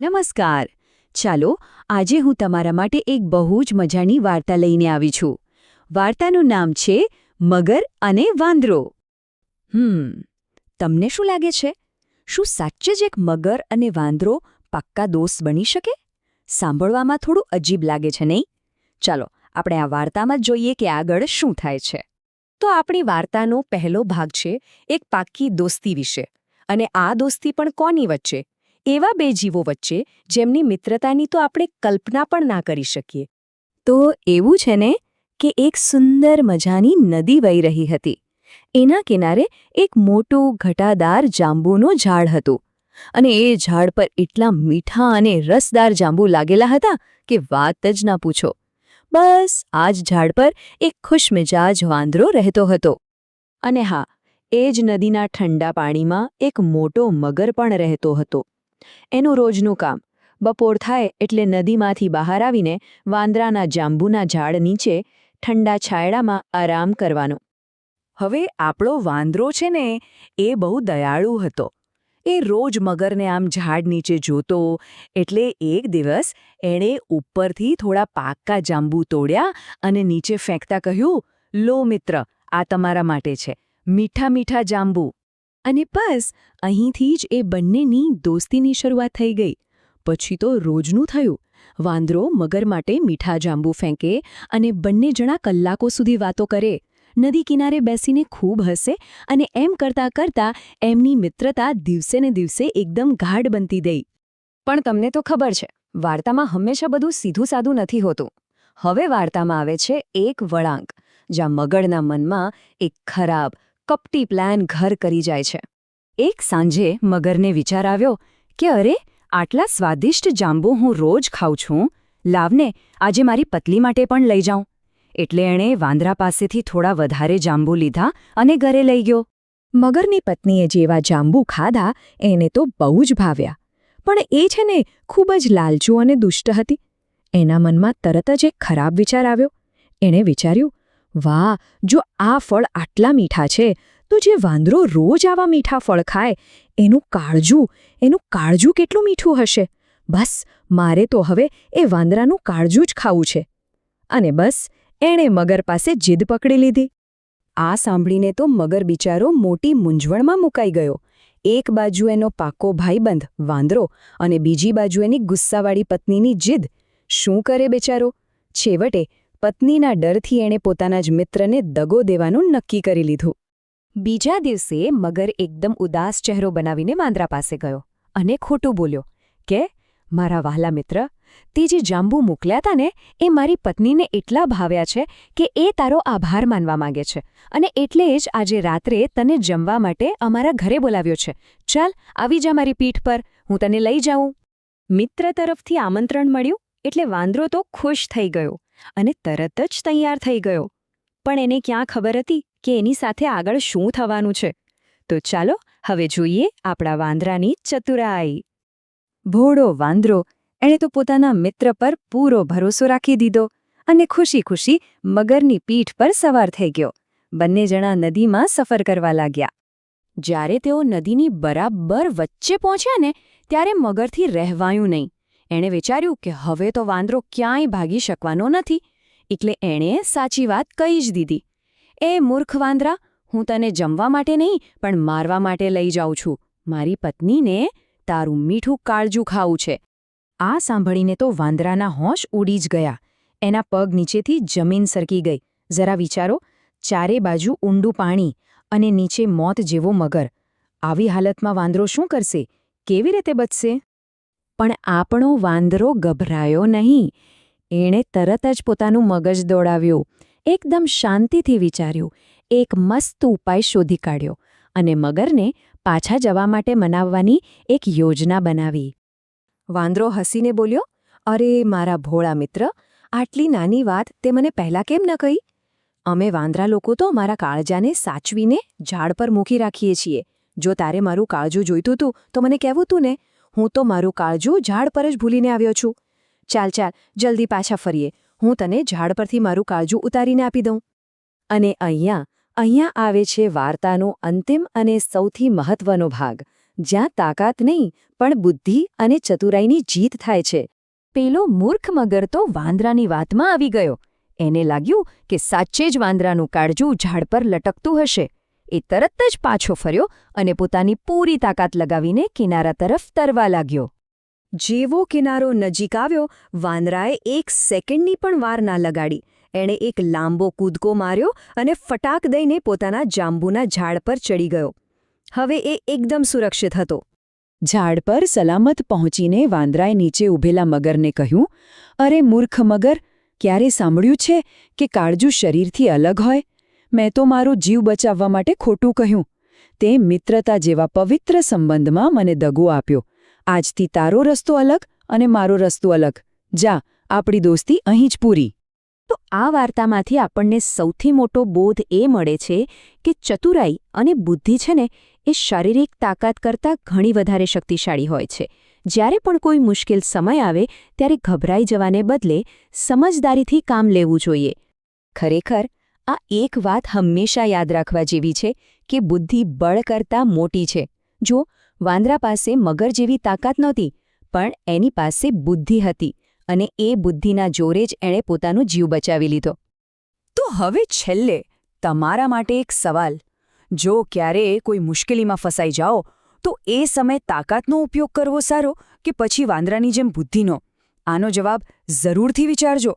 નમસ્કાર. ચાલો આજે હું તમારા માટે એક બહુ જ મજાની વાર્તા લઈને આવી છું. વાર્તાનું નામ છે મગર અને વાંદરો. તમને શું લાગે છે? શું સાચે જ એક મગર અને વાંદરો પાક્કા દોસ્ત બની શકે? સાંભળવામાં થોડું અજીબ લાગે છે નહીં? ચાલો આપણે આ વાર્તામાં જ જોઈએ કે આગળ શું થાય છે. તો આપણી વાર્તાનો પહેલો ભાગ છે એક પાક્કી દોસ્તી વિશે. અને આ દોસ્તી પણ કોની વચ્ચે? એવા બે જીવો વચ્ચે જેમની મિત્રતાની તો આપણે કલ્પના પણ ના કરી શકીએ. તો એવું છે ને કે એક સુંદર મજાની નદી વહી રહી હતી. એના કિનારે એક મોટું ઘટાદાર જાંબુનું ઝાડ હતું. અને એ ઝાડ પર એટલા મીઠા અને રસદાર જાંબુ લાગેલા હતા કે વાત જ ના પૂછો. બસ આ જ ઝાડ પર એક ખુશમિજાજ વાંદરો રહેતો હતો. અને હા, એ જ નદીના ઠંડા પાણીમાં એક મોટો મગર પણ રહેતો હતો. એનું રોજનું કામ બપોર થાય એટલે નદીમાંથી બહાર આવીને વાંદરાના જાંબુના ઝાડ નીચે ઠંડા છાયડામાં આરામ કરવાનો. હવે આપણો વાંદરો છે ને, એ બહુ દયાળુ હતો. એ રોજ મગરને આમ ઝાડ નીચે જોતો, એટલે એક દિવસ એણે ઉપરથી થોડા પાક્કા જાંબુ તોડ્યા અને નીચે ફેંકતા કહ્યું, "લો મિત્ર, આ તમારા માટે છે, મીઠા મીઠા જાંબુ." અને બસ અહીંથી જ એ બંનેની દોસ્તીની શરૂઆત થઈ ગઈ. પછી તો રોજનું થયું. વાંદરો મગર માટે મીઠા જાંબુ ફેંકે અને બંને જણા કલાકો સુધી વાતો કરે. નદી કિનારે બેસીને ખૂબ હસે અને એમ કરતાં કરતાં એમની મિત્રતા દિવસે ને દિવસે એકદમ ગાઢ બનતી ગઈ. પણ તમને તો ખબર છે, વાર્તામાં હંમેશા બધું સીધું સાદું નથી હોતું. હવે વાર્તામાં આવે છે એક વળાંક, જ્યાં મગરના મનમાં એક ખરાબ, કપટી પ્લાન ઘર કરી જાય છે. એક સાંજે મગરને વિચાર આવ્યો કે અરે, આટલા સ્વાદિષ્ટ જાંબુ હું રોજ ખાઉં છું, લાવને આજે મારી પત્ની માટે પણ લઈ જાઉં. એટલે એણે વાંદરા પાસેથી થોડા વધારે જાંબુ લીધા અને ઘરે લઈ ગયો. મગરની પત્નીએ જેવા જાંબુ ખાધા એને તો બહુ જ ભાવ્યા. પણ એ છે ને, ખૂબ જ લાલચુ અને દુષ્ટ હતી. એના મનમાં તરત જ એક ખરાબ વિચાર આવ્યો. એણે વિચાર્યું, વાહ, જો આ ફળ આટલા મીઠા છે, તો જે વાંદરો રોજ આવા મીઠા ફળ ખાય, એનું કાળજું કેટલું મીઠું હશે. બસ મારે તો હવે એ વાંદરાનું કાળજું જ ખાવું છે. અને બસ એણે મગર પાસે જીદ પકડી લીધી. આ સાંભળીને તો મગર બિચારો મોટી મૂંઝવણમાં મુકાઈ ગયો. એક બાજુ એનો પાકો ભાઈબંધ વાંદરો અને બીજી બાજુ એની ગુસ્સાવાળી પત્નીની જીદ. શું કરે બેચારો? છેવટે પત્નીના ડરથી એણે પોતાના જ મિત્રને દગો દેવાનું નક્કી કરી લીધું. બીજા દિવસે મગર એકદમ ઉદાસ ચહેરો બનાવીને વાંદરા પાસે ગયો અને ખોટું બોલ્યો કે, "મારા વહાલા મિત્ર, તે જે જાંબુ મોકલ્યા હતા ને, એ મારી પત્નીને એટલા ભાવ્યા છે કે એ તારો આભાર માનવા માંગે છે, અને એટલે જ આજે રાત્રે તને જમવા માટે અમારા ઘરે બોલાવ્યો છે. ચાલ, આવી જા મારી પીઠ પર, હું તને લઈ જાઉં." મિત્ર તરફથી આમંત્રણ મળ્યું એટલે વાંદરો તો ખુશ થઈ ગયો અને તરત જ તૈયાર થઈ ગયો. પણ એને ક્યાં ખબર હતી કે એની સાથે આગળ શું થવાનું છે? તો ચાલો હવે જોઈએ આપણા વાંદરાની ચતુરાઈ. ભોળો વાંદરો, એણે તો પોતાના મિત્ર પર પૂરો ભરોસો રાખી દીધો અને ખુશી ખુશી મગરની પીઠ પર સવાર થઈ ગયો. બંને જણા નદીમાં સફર કરવા લાગ્યા. જ્યારે તેઓ નદીની બરાબર વચ્ચે પહોંચ્યા ને, ત્યારે મગરથી રહેવાયું નહીં. એણે વિચાર્યું કે હવે તો વાંદરો ક્યાંય ભાગી શકવાનો નથી, એટલે એણે સાચી વાત કહી જ દીધી. "એ મૂર્ખ વાંદરા, હું તને જમવા માટે નહીં પણ મારવા માટે લઈ જાઉં છું. મારી પત્નીને તારું મીઠું કાળજું ખાવું છે." આ સાંભળીને તો વાંદરાના હોશ ઉડી જ ગયા. એના પગ નીચેથી જમીન સરકી ગઈ. જરા વિચારો, ચારે બાજુ ઊંડું પાણી અને નીચે મોત જેવો મગર. આવી હાલતમાં વાંદરો શું કરશે? કેવી રીતે બચશે? પણ આપણો વાંદરો ગભરાયો નહીં. એણે તરત જ પોતાનું મગજ દોડાવ્યું. એકદમ શાંતિથી વિચાર્યું, એક મસ્ત ઉપાય શોધી કાઢ્યો અને મગરને પાછા જવા માટે મનાવવાની એક યોજના બનાવી. વાંદરો હસીને બોલ્યો, "અરે મારા ભોળા મિત્ર, આટલી નાની વાત તે મને પહેલાં કેમ ન કહી? અમે વાંદરા લોકો તો મારા કાળજાને સાચવીને ઝાડ પર મૂકી રાખીએ છીએ. જો તારે મારું કાળજું જોઈતું હતું તો મને કહેવું તું ને. હું તો મારું કાળજું ઝાડ પર જ ભૂલીને આવ્યો છું. ચાલ ચાલ, જલ્દી પાછા ફરીએ. હું તને ઝાડ પરથી મારું કાળજું ઉતારીને આપી દઉં." અને અહીંયા આવે છે વાર્તાનો અંતિમ અને સૌથી મહત્વનો ભાગ, જ્યાં તાકાત નહીં પણ બુદ્ધિ અને ચતુરાઈની જીત થાય છે. પેલો મૂર્ખ મગર તો વાંદરાની વાતમાં આવી ગયો. એને લાગ્યું કે સાચે જ વાંદરાનું કાળજું ઝાડ પર લટકતું હશે. એ તરત જ પાછો ફર્યો અને પોતાની પૂરી તાકાત લગાવીને કિનારા તરફ તરવા લાગ્યો. જેવો કિનારો નજીક આવ્યો, વાંદરાએ 1 સેકન્ડની પણ વાર ના લગાડી. એણે એક લાંબો કૂદકો માર્યો અને ફટાક દઈને પોતાના જાંબુના ઝાડ પર ચડી ગયો. હવે એ એકદમ સુરક્ષિત હતો. ઝાડ પર સલામત પહોંચીને વાંદરાએ નીચે ઊભેલા મગરને કહ્યું, અરે મૂર્ખ મગર, ક્યારે સાંભળ્યું છે કે કાળજું શરીરથી અલગ હોય? મેં તો મારો જીવ બચાવવા માટે ખોટું કહ્યું. તે મિત્રતા જેવા પવિત્ર સંબંધમાં મને દગો આપ્યો. આજથી તારો રસ્તો અલગ અને મારો રસ્તો અલગ. જા, આપણી દોસ્તી અહીં જ પૂરી. તો આ વાર્તામાંથી આપણને સૌથી મોટો બોધ એ મળે છે કે ચતુરાઈ અને બુદ્ધિ છે ને એ શારીરિક તાકાત કરતાં ઘણી વધારે શક્તિશાળી હોય છે. જ્યારે પણ કોઈ મુશ્કેલ સમય આવે ત્યારે ગભરાઈ જવાને બદલે સમજદારીથી કામ લેવું જોઈએ. ખરેખર આ એક વાત હંમેશા યાદ રાખવા જેવી છે કે બુદ્ધિ બળ કરતાં મોટી છે. જો વાંદરા પાસે મગર જેવી તાકાત નહોતી, પણ એની પાસે બુદ્ધિ હતી અને એ બુદ્ધિના જોરે જ એણે પોતાનો જીવ બચાવી લીધો. તો હવે છેલ્લે તમારા માટે એક સવાલ. જો ક્યારેય કોઈ મુશ્કેલીમાં ફસાઈ જાઓ તો એ સમયે તાકાતનો ઉપયોગ કરવો સારો કે પછી વાંદરાની જેમ બુદ્ધિનો? આનો જવાબ જરૂરથી વિચારજો.